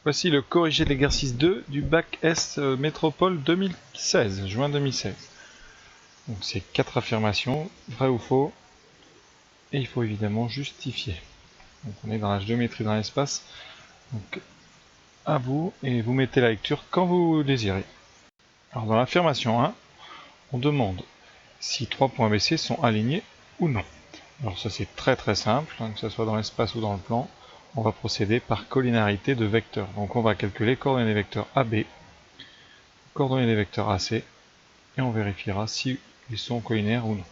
Voici le corrigé de l'exercice 2 du bac S Métropole 2016, juin 2016. Donc c'est 4 affirmations, vrai ou faux, et il faut évidemment justifier. Donc on est dans la géométrie dans l'espace, donc à vous, et vous mettez la lecture quand vous désirez. Alors dans l'affirmation 1, on demande si 3 points ABC sont alignés ou non. Alors ça c'est très simple, hein, que ce soit dans l'espace ou dans le plan. On va procéder par collinarité de vecteurs. Donc on va calculer coordonnées des vecteurs AB, coordonnées des vecteurs AC, et on vérifiera si ils sont collinaires ou non.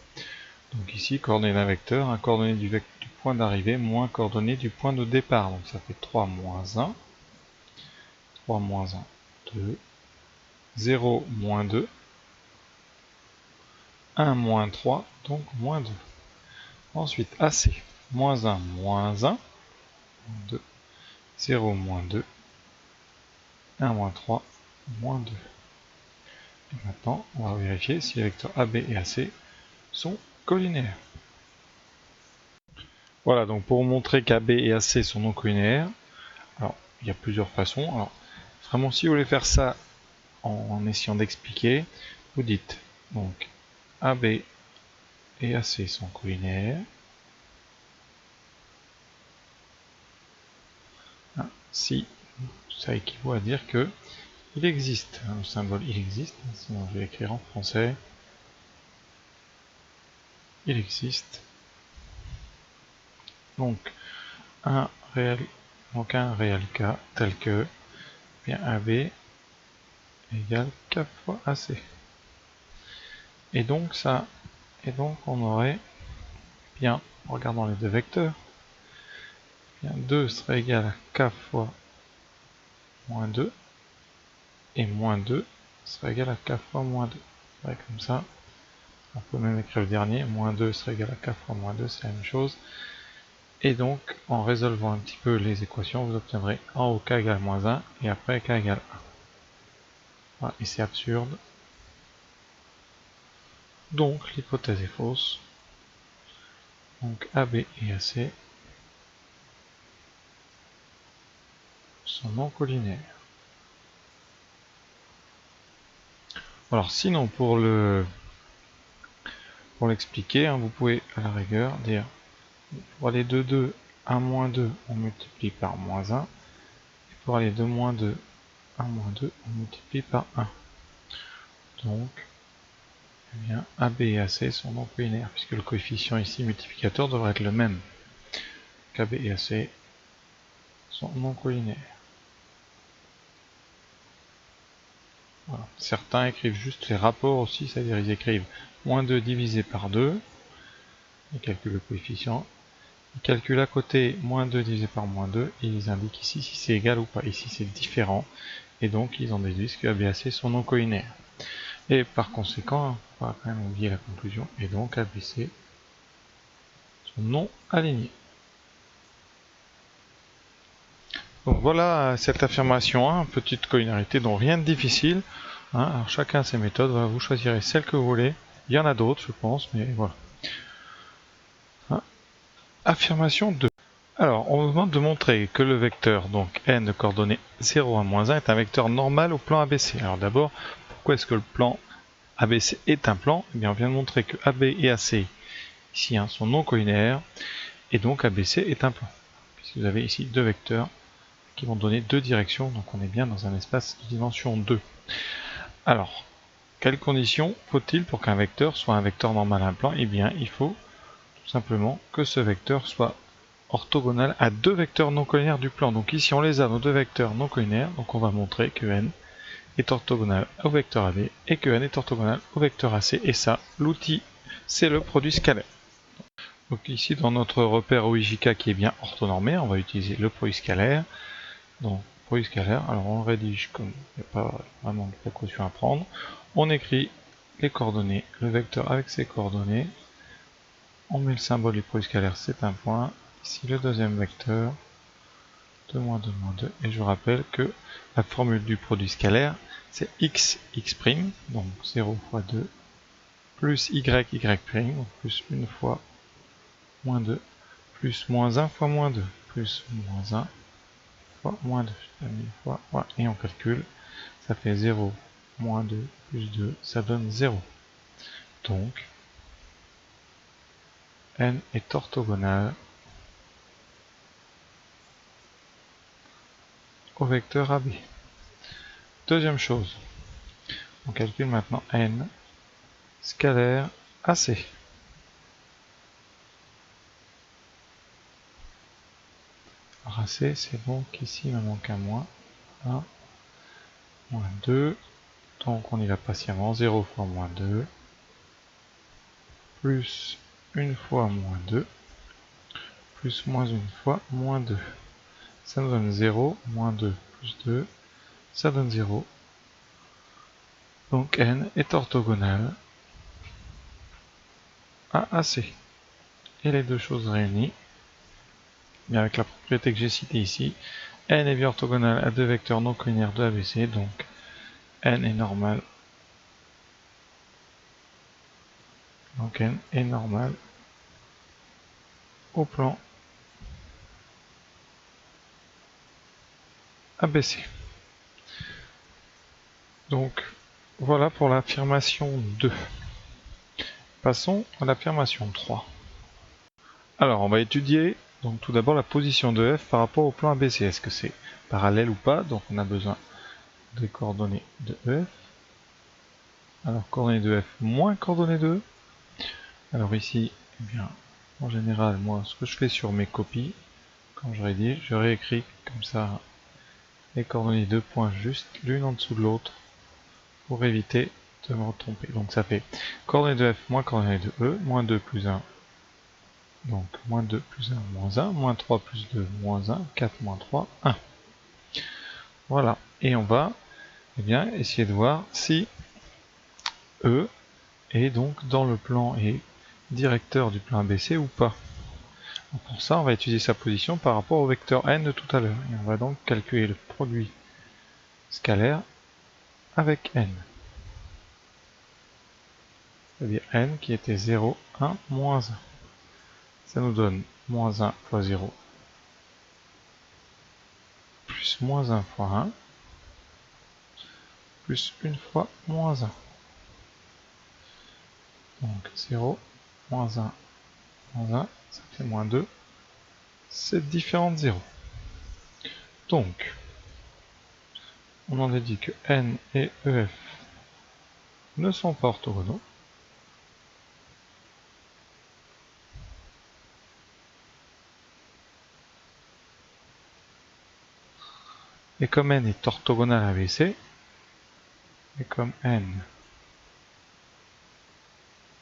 Donc ici, coordonnées d'un vecteur, coordonnées du point d'arrivée moins coordonnées du point de départ. Donc ça fait 3 moins 1, 3 moins 1, 2, 0 moins 2, 1 moins 3, donc moins 2. Ensuite, AC, moins 1, moins 1, 2, 0 moins 2, 1 moins 3, moins 2. Et maintenant, on va vérifier si les vecteurs AB et AC sont collinaires. Voilà, donc pour montrer qu'AB et AC sont non collinaires, alors il y a plusieurs façons. Alors, vraiment, si vous voulez faire ça en essayant d'expliquer, vous dites donc AB et AC sont collinaires. Si ça équivaut à dire que il existe, le symbole il existe, sinon je vais écrire en français, il existe, donc un réel K tel que bien AB égale K fois AC. Et donc on aurait bien, en regardant les deux vecteurs, bien 2 serait égal à K fois moins 2, et moins 2 serait égal à K fois moins 2. Ouais, comme ça, on peut même écrire le dernier, moins 2 serait égal à K fois moins 2, c'est la même chose. Et donc, en résolvant un petit peu les équations, vous obtiendrez en haut K égale moins 1, et après K égale 1. Voilà, et c'est absurde. Donc, l'hypothèse est fausse. Donc, AB et AC sont non collinaires. Alors, sinon, pour l'expliquer, hein, vous pouvez à la rigueur dire, pour aller de 2 à moins 2, on multiplie par moins 1. Et pour aller de moins 2 à moins 2, on multiplie par 1. Donc, eh bien, AB et AC sont non collinaires, puisque le coefficient ici multiplicateur devrait être le même. AB et AC sont non collinaires. Voilà. Certains écrivent juste les rapports aussi, c'est-à-dire ils écrivent moins 2 divisé par 2, ils calculent le coefficient, ils calculent à côté moins 2 divisé par moins 2, et ils indiquent ici si c'est égal ou pas. Ici c'est différent, et donc ils en déduisent que AB et AC sont non collinaires. Et par conséquent, on va quand même oublier la conclusion, et donc ABC sont non alignés. Donc voilà cette affirmation 1, petite collinarité dont rien de difficile. Hein, alors chacun a ses méthodes, voilà, vous choisirez celle que vous voulez. Il y en a d'autres, je pense, mais voilà. Hein. Affirmation 2. Alors, on vous demande de montrer que le vecteur, donc n de coordonnées 0 à moins 1, est un vecteur normal au plan ABC. Alors d'abord, pourquoi est-ce que le plan ABC est un plan? Eh bien, on vient de montrer que AB et AC, ici, hein, sont non collinaires, et donc ABC est un plan. Puisque vous avez ici deux vecteurs qui vont donner deux directions, donc on est bien dans un espace de dimension 2. Alors, quelles conditions faut-il pour qu'un vecteur soit un vecteur normal à un plan? Eh bien, il faut tout simplement que ce vecteur soit orthogonal à deux vecteurs non collinaires du plan. Donc ici, on les a, nos deux vecteurs non collinaires, donc on va montrer que n est orthogonal au vecteur AB et que n est orthogonal au vecteur AC, et ça, l'outil, c'est le produit scalaire. Donc ici, dans notre repère OIJK qui est bien orthonormé, on va utiliser le produit scalaire. Donc, produit scalaire, alors on rédige comme il n'y a pas vraiment de précaution à prendre. On écrit les coordonnées, le vecteur avec ses coordonnées. On met le symbole du produit scalaire, c'est un point. Ici, le deuxième vecteur, 2 moins 2 moins 2. Et je rappelle que la formule du produit scalaire, c'est x, donc 0 fois 2, plus y, donc plus 1 fois moins 2, plus moins 1 fois moins 2, plus moins 1 fois, moins 2, 1000 fois, voilà. Et on calcule, ça fait 0, moins 2, plus 2, ça donne 0. Donc, n est orthogonal au vecteur AB. Deuxième chose, on calcule maintenant n scalaire AC. Alors AC, c'est donc ici, il me manque un moins. 1, moins 2. Donc on y va patiemment. 0 fois moins 2. Plus 1 fois moins 2. Plus moins 1 fois moins 2. Ça nous donne 0. Moins 2 plus 2. Ça donne 0. Donc n est orthogonal à AC. Et les deux choses réunies, bien avec la propriété que j'ai citée ici, n est bien orthogonal à deux vecteurs non collinaires de ABC, donc n est normal. Donc n est normal au plan ABC. Donc voilà pour l'affirmation 2. Passons à l'affirmation 3. Alors on va étudier donc tout d'abord la position de f par rapport au plan ABC. Est-ce que c'est parallèle ou pas? Donc on a besoin des coordonnées de ef. Alors coordonnées de f moins coordonnées de e. Alors ici, eh bien, en général, moi ce que je fais sur mes copies, quand je rédige, je réécris comme ça les coordonnées de points juste l'une en dessous de l'autre pour éviter de me tromper. Donc ça fait coordonnées de f moins coordonnées de e, moins 2 plus 1. Donc moins 2 plus 1, moins 1, moins 3 plus 2, moins 1, 4 moins 3, 1. Voilà, et on va bien, essayer de voir si E est donc dans le plan et directeur du plan ABC ou pas. Donc pour ça, on va étudier sa position par rapport au vecteur n de tout à l'heure. Et on va donc calculer le produit scalaire avec n. C'est-à-dire n qui était 0, 1, moins 1. Ça nous donne moins 1 fois 0, plus moins 1 fois 1, plus 1 fois moins 1. Donc 0, moins 1, moins 1, ça fait moins 2. C'est différent de 0. Donc, on en a dit que n et ef ne sont pas orthogonaux. Et comme n est orthogonal à ABC, et comme n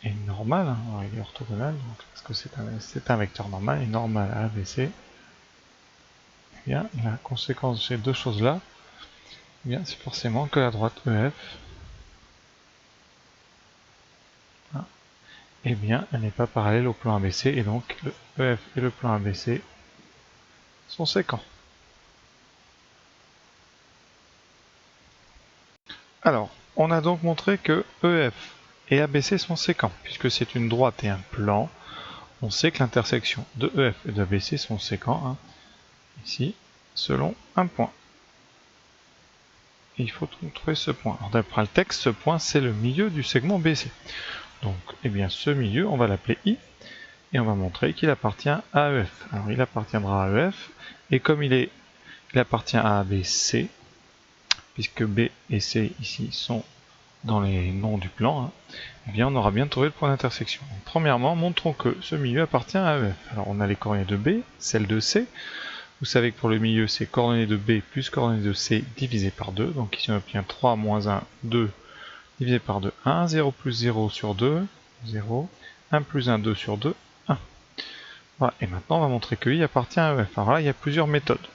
est normal, hein, alors il est orthogonal, donc, parce que c'est un vecteur normal, et normal à ABC, eh bien, la conséquence de ces deux choses-là, eh bien, c'est forcément que la droite EF, hein, eh bien, elle n'est pas parallèle au plan ABC, et donc le EF et le plan ABC sont séquents. Alors, on a donc montré que EF et ABC sont séquents, puisque c'est une droite et un plan. On sait que l'intersection de EF et de ABC sont séquents, hein, ici, selon un point. Et il faut trouver ce point. D'après le texte, ce point, c'est le milieu du segment BC. Donc, eh bien, ce milieu, on va l'appeler I, et on va montrer qu'il appartient à EF. Alors, il appartiendra à EF, et comme il appartient à ABC, puisque B et C, ici, sont dans les noms du plan, hein, eh bien, on aura bien trouvé le point d'intersection. Premièrement, montrons que ce milieu appartient à EF. Alors, on a les coordonnées de B, celles de C. Vous savez que pour le milieu, c'est coordonnées de B plus coordonnées de C divisé par 2. Donc ici, on obtient 3 moins 1, 2 divisé par 2, 1. 0 plus 0 sur 2, 0. 1 plus 1, 2 sur 2, 1. Voilà. Et maintenant, on va montrer que I appartient à EF. Alors là, il y a plusieurs méthodes.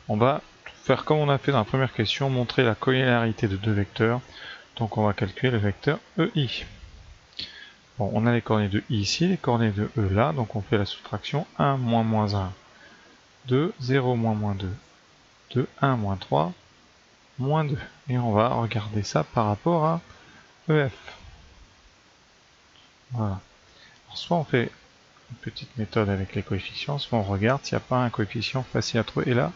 On va faire comme on a fait dans la première question, montrer la collinéarité de deux vecteurs. Donc on va calculer le vecteur EI. Bon, on a les coordonnées de I ici, les coordonnées de E là, donc on fait la soustraction 1 moins moins 1, 2, 0 moins moins 2, 2, 1 moins 3, moins 2. Et on va regarder ça par rapport à EF. Voilà. Alors, soit on fait une petite méthode avec les coefficients, soit on regarde s'il n'y a pas un coefficient facile à trouver. Et là,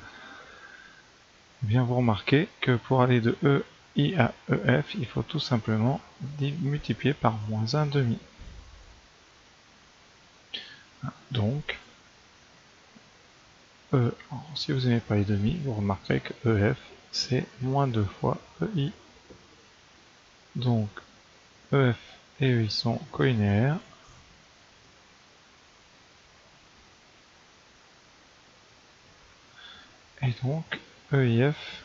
bien vous remarquez que pour aller de EI à EF, il faut tout simplement multiplier par moins 1 demi. Donc, si vous n'aimez pas les demi, vous remarquerez que EF, c'est moins 2 fois EI. Donc, EF et EI sont collinéaires. Et donc, E et F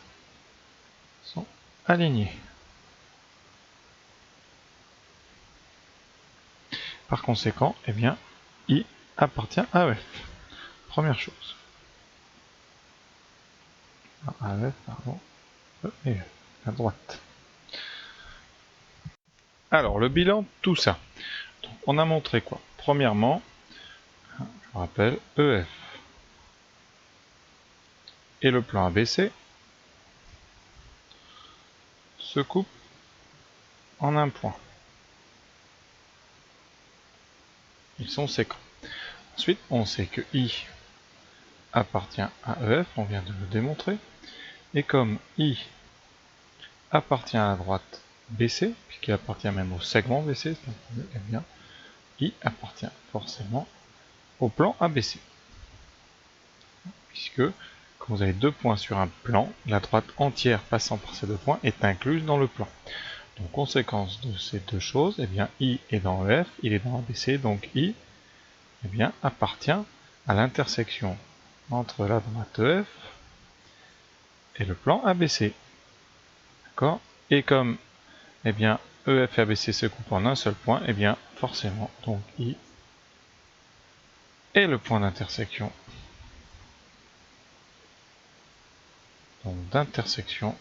sont alignés. Par conséquent, eh bien, I appartient à EF. Première chose. À EF, pardon. E et F, à droite. Alors, le bilan de tout ça. Donc, on a montré quoi? Premièrement, je vous rappelle, EF et le plan ABC se coupent en un point. Ils sont séquents. Ensuite, on sait que I appartient à EF, on vient de le démontrer. Et comme I appartient à la droite BC, puisqu'il appartient même au segment BC, eh bien, I appartient forcément au plan ABC. Puisque, quand vous avez deux points sur un plan, la droite entière passant par ces deux points est incluse dans le plan. Donc, conséquence de ces deux choses, eh bien, I est dans EF, il est dans ABC, donc I eh bien, appartient à l'intersection entre la droite EF et le plan ABC. D'accord? Et comme eh bien, EF et ABC se coupent en un seul point, eh bien, forcément, donc I est le point d'intersection. Donc, d'intersection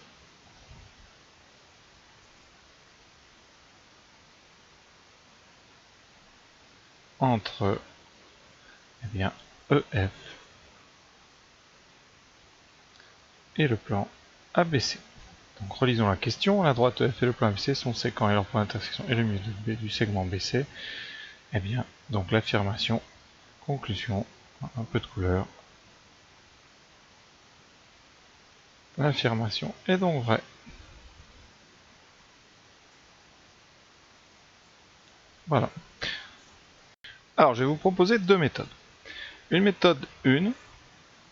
entre eh bien, EF et le plan ABC. Donc, relisons la question. La droite EF et le plan ABC sont séquents et leur point d'intersection est le milieu du segment BC. Eh bien, donc l'affirmation, conclusion, un peu de couleur. L'affirmation est donc vraie. Voilà. Alors, je vais vous proposer deux méthodes. Une méthode 1,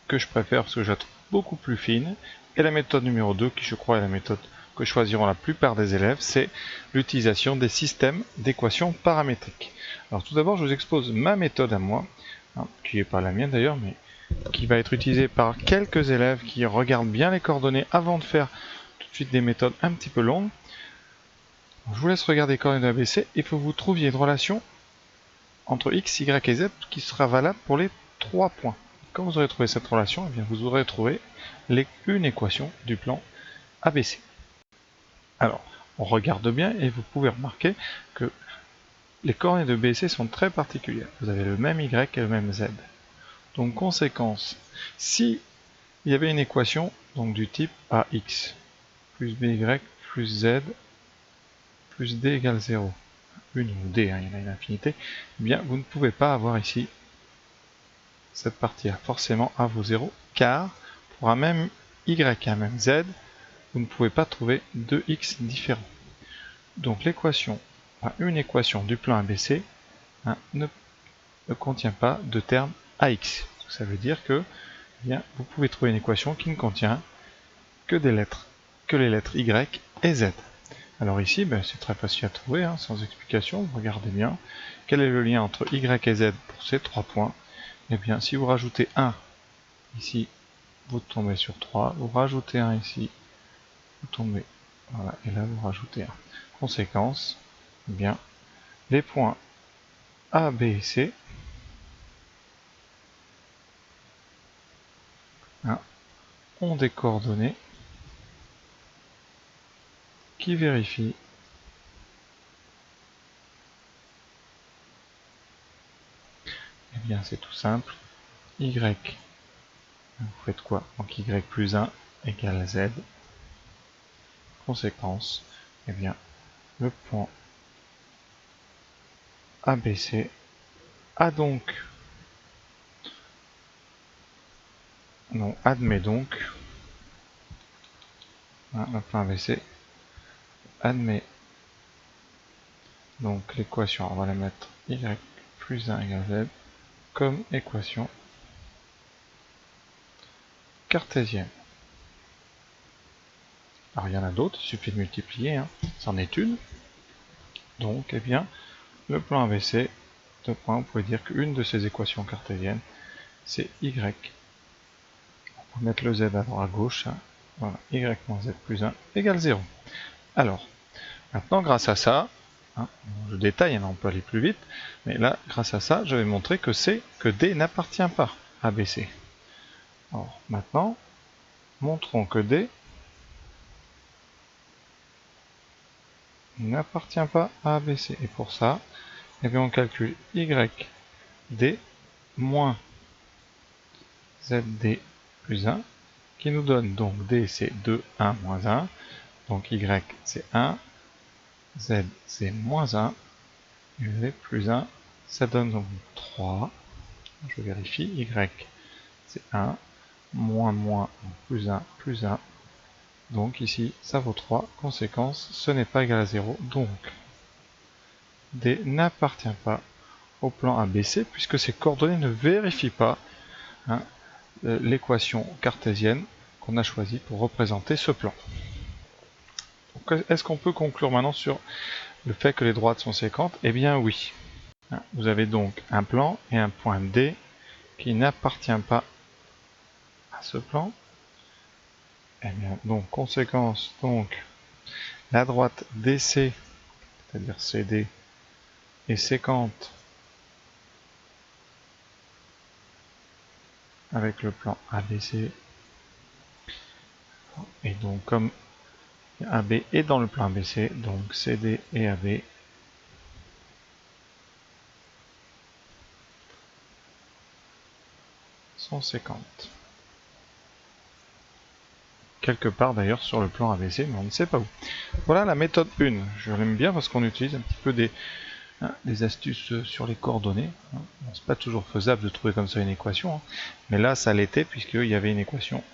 que je préfère parce que je la trouve beaucoup plus fine, et la méthode numéro 2, qui je crois est la méthode que choisiront la plupart des élèves, c'est l'utilisation des systèmes d'équations paramétriques. Alors tout d'abord, je vous expose ma méthode à moi, qui n'est pas la mienne d'ailleurs, mais qui va être utilisée par quelques élèves qui regardent bien les coordonnées avant de faire tout de suite des méthodes un petit peu longues. Je vous laisse regarder les coordonnées de ABC, il faut que vous trouviez une relation entre x, y et z qui sera valable pour les 3 points. Quand vous aurez trouvé cette relation, eh bien vous aurez trouvé une équation du plan ABC. Alors, on regarde bien et vous pouvez remarquer que les coordonnées de BC sont très particulières. Vous avez le même y et le même z. Donc, conséquence, si il y avait une équation donc, du type AX plus BY plus Z plus D égale 0, une ou D, il y en a une infinité, eh bien vous ne pouvez pas avoir ici cette partie-là, forcément à vos 0, car pour un même Y et un même Z, vous ne pouvez pas trouver deux X différents. Donc l'équation, une équation du plan ABC ne contient pas de terme AX. Ça veut dire que eh bien, vous pouvez trouver une équation qui ne contient que les lettres Y et Z. Alors ici, c'est très facile à trouver, sans explication, vous regardez bien. Quel est le lien entre Y et Z pour ces 3 points? Eh bien, si vous rajoutez 1 ici, vous tombez sur 3, vous rajoutez 1 ici, vous tombez, voilà, et là vous rajoutez 1. Conséquence, eh bien, les points A, B et C ont des coordonnées qui vérifient eh bien c'est tout simple, Y, vous faites quoi? Donc Y plus 1 égale Z. Conséquence, eh bien le point ABC admet donc Hein, le plan ABC admet donc l'équation, on va la mettre y plus 1 égale z comme équation cartésienne. Alors il y en a d'autres, il suffit de multiplier, hein. C'en est une. Donc, eh bien, le plan ABC, de point, vous pouvez dire qu'une de ces équations cartésiennes, c'est y. On va mettre le z à gauche, hein. Voilà, y moins z plus 1 égale 0. Alors, maintenant, grâce à ça, hein, je détaille, hein, on peut aller plus vite, mais là, grâce à ça, je vais montrer que D n'appartient pas à BC. Alors, maintenant, montrons que D n'appartient pas à ABC. Et pour ça, eh bien, on calcule YD moins ZD plus 1, qui nous donne donc D c'est 2, 1, moins 1, donc Y c'est 1, Z c'est moins 1, et Z plus 1, ça donne donc 3, je vérifie, Y c'est 1, moins moins, plus 1, plus 1, donc ici ça vaut 3, conséquence, ce n'est pas égal à 0, donc D n'appartient pas au plan ABC, puisque ces coordonnées ne vérifient pas, hein, l'équation cartésienne qu'on a choisie pour représenter ce plan. Est-ce qu'on peut conclure maintenant sur le fait que les droites sont séquentes? Eh bien oui. Vous avez donc un plan et un point D qui n'appartient pas à ce plan. Eh bien, donc, conséquence, donc, la droite DC, c'est-à-dire CD, est séquente avec le plan ABC. Et donc, comme AB est dans le plan ABC, donc CD et AB sont séquentes. Quelque part d'ailleurs sur le plan ABC, mais on ne sait pas où. Voilà la méthode 1. Je l'aime bien parce qu'on utilise un petit peu des astuces sur les coordonnées. Bon, c'est pas toujours faisable de trouver comme ça une équation, hein, mais là ça l'était puisqu'il y avait une équation,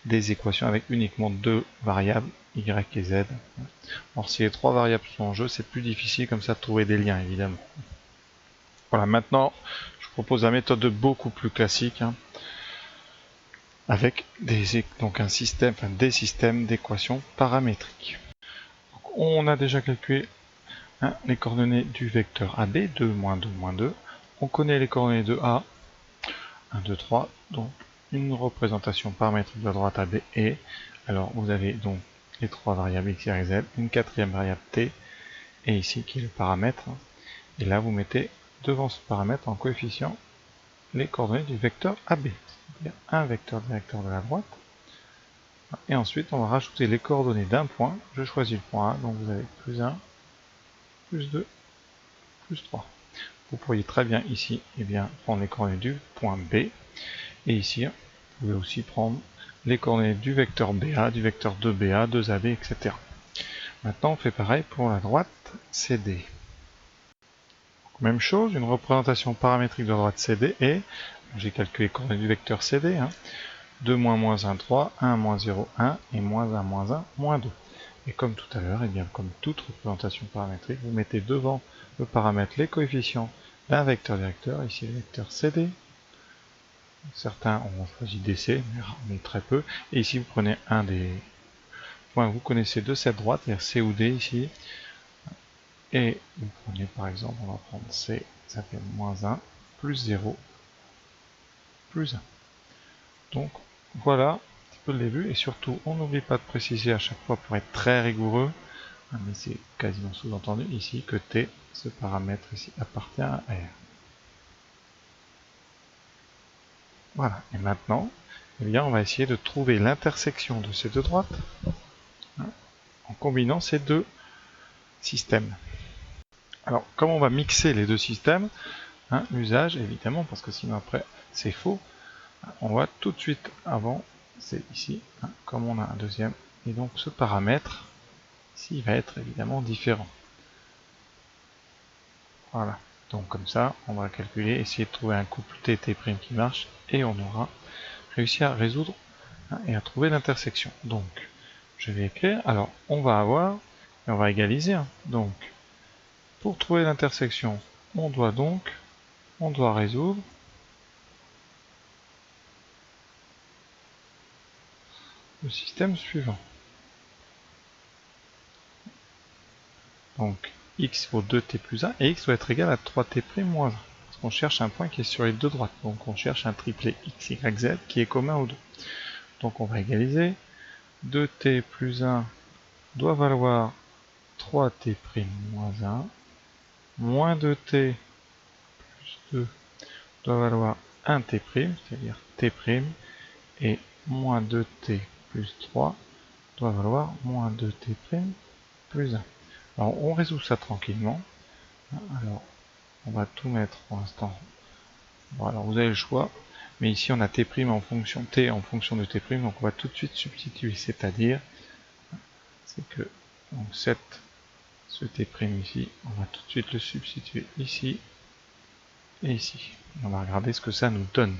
des équations avec uniquement deux variables, y et z. Alors si les trois variables sont en jeu, c'est plus difficile comme ça de trouver des liens évidemment. Voilà, maintenant je vous propose la méthode beaucoup plus classique, hein, avec donc un système, enfin, des systèmes d'équations paramétriques. Donc, on a déjà calculé, hein, les coordonnées du vecteur AB, 2, moins 2, moins 2. On connaît les coordonnées de A, 1, 2, 3. Donc une représentation paramétrique de la droite AB est, alors vous avez donc les trois variables x, y, z, une quatrième variable t, et ici qui est le paramètre. Et là vous mettez devant ce paramètre en coefficient les coordonnées du vecteur AB, c'est-à-dire un vecteur directeur de la droite. Et ensuite on va rajouter les coordonnées d'un point. Je choisis le point A, donc vous avez plus 1, plus 2, plus 3. Vous pourriez très bien ici, eh bien, prendre les coordonnées du point B, et ici vous pouvez aussi prendre les coordonnées du vecteur BA, du vecteur 2BA, 2AB, etc. Maintenant on fait pareil pour la droite CD. Donc, même chose, une représentation paramétrique de la droite CD est, j'ai calculé les coordonnées du vecteur CD, hein, 2, moins 1, 3, 1, moins 0, 1, et moins 1, moins 2. Et comme tout à l'heure, et bien comme toute représentation paramétrique, vous mettez devant le paramètre les coefficients d'un vecteur directeur, ici le vecteur CD. Certains ont choisi DC, mais très peu. Et ici vous prenez un des points que vous connaissez de cette droite, c'est-à-dire C ou D ici. Et vous prenez par exemple, on va prendre C, ça fait moins 1, plus 0, plus 1. Donc voilà un petit peu le début, et surtout on n'oublie pas de préciser à chaque fois pour être très rigoureux, mais c'est quasiment sous-entendu ici que T, ce paramètre ici, appartient à R. Voilà, et maintenant, eh bien, on va essayer de trouver l'intersection de ces deux droites, hein, en combinant ces deux systèmes. Alors, comment on va mixer les deux systèmes, hein, l'usage, évidemment, parce que sinon après c'est faux, on va tout de suite avant, c'est ici, hein, comme on a un deuxième, et donc ce paramètre, ici, il va être évidemment différent. Voilà, donc comme ça, on va calculer, essayer de trouver un couple T-T' qui marche, et on aura réussi à résoudre, hein, et à trouver l'intersection. Donc, je vais écrire. Alors, on va avoir, et on va égaliser. Hein. Donc, pour trouver l'intersection, on doit résoudre le système suivant. Donc, x vaut 2t plus 1, et x doit être égal à 3t' moins 1. Parce qu'on cherche un point qui est sur les deux droites. Donc, on cherche un triplet x, y, z qui est commun aux deux. Donc, on va égaliser. 2t plus 1 doit valoir 3t' moins 1. Moins 2t plus 2 doit valoir 1t', c'est-à-dire t', et moins 2t plus 3 doit valoir moins 2t' plus 1. Alors on résout ça tranquillement. Alors on va tout mettre pour l'instant. Bon, alors vous avez le choix, mais ici on a t' en fonction de t', donc on va tout de suite substituer, c'est-à-dire c'est que donc ce t' ici, on va tout de suite le substituer ici et ici. On va regarder ce que ça nous donne.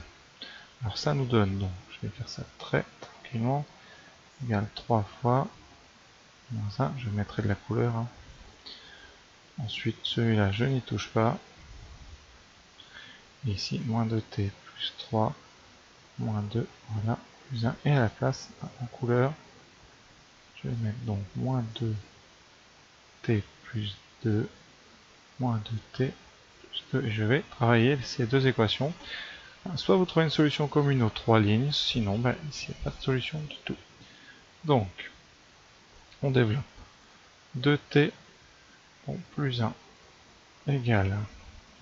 Alors ça nous donne, donc je vais faire ça très tranquillement, égale 3 fois moins 1, je mettrai de la couleur. Hein. Ensuite celui-là je n'y touche pas. Et ici moins 2t plus 3, moins 2, voilà, plus 1. Et à la place, en couleur, je vais mettre donc moins 2t plus 2, moins 2t plus 2. Et je vais travailler ces deux équations. Soit vous trouvez une solution commune aux trois lignes, sinon ben, ici il n'y a pas de solution du tout. Donc, on développe 2t bon, plus 1 égale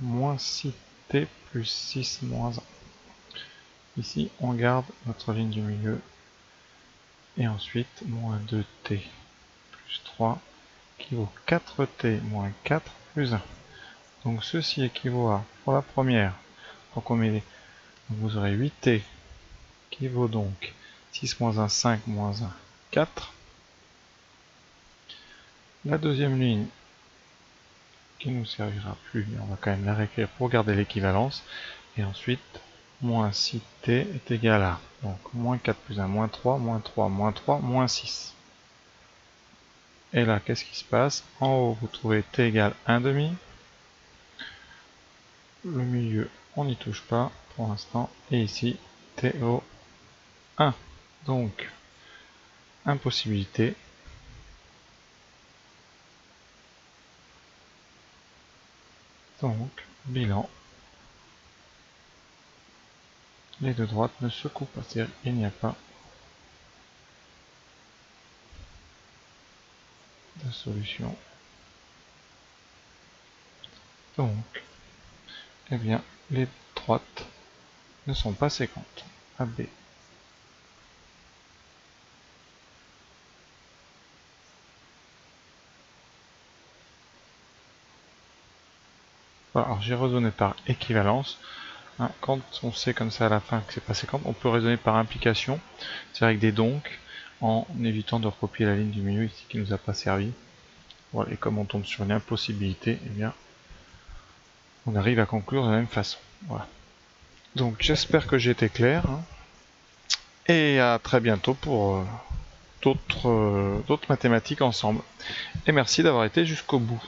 moins 6t plus 6 moins 1. Ici, on garde notre ligne du milieu. Et ensuite, moins 2t plus 3 qui vaut 4t moins 4 plus 1. Donc ceci équivaut à, pour la première, donc on met, vous aurez 8t qui vaut donc 6 moins 1, 5 moins 1, 4. La deuxième ligne, qui ne nous servira plus, mais on va quand même la réécrire pour garder l'équivalence. Et ensuite, moins 6t est égal à, donc moins 4 plus 1, moins 3, moins 3, moins 3, moins 6. Et là, qu'est-ce qui se passe? En haut, vous trouvez t égale 1,5. Le milieu, on n'y touche pas pour l'instant. Et ici, t vaut 1. Donc, impossibilité. Donc, bilan. Les deux droites ne se coupent pas, c'est-à-dire qu'il n'y a pas de solution. Donc, eh bien, les droites ne sont pas séquentes. AB. Voilà, alors j'ai raisonné par équivalence. Hein, quand on sait comme ça à la fin que c'est pas séquente, on peut raisonner par implication, c'est avec des donc, en évitant de recopier la ligne du milieu ici qui nous a pas servi. Voilà, et comme on tombe sur une impossibilité, eh bien, on arrive à conclure de la même façon. Voilà. Donc j'espère que j'ai été clair. Hein, et à très bientôt pour d'autres mathématiques ensemble. Et merci d'avoir été jusqu'au bout.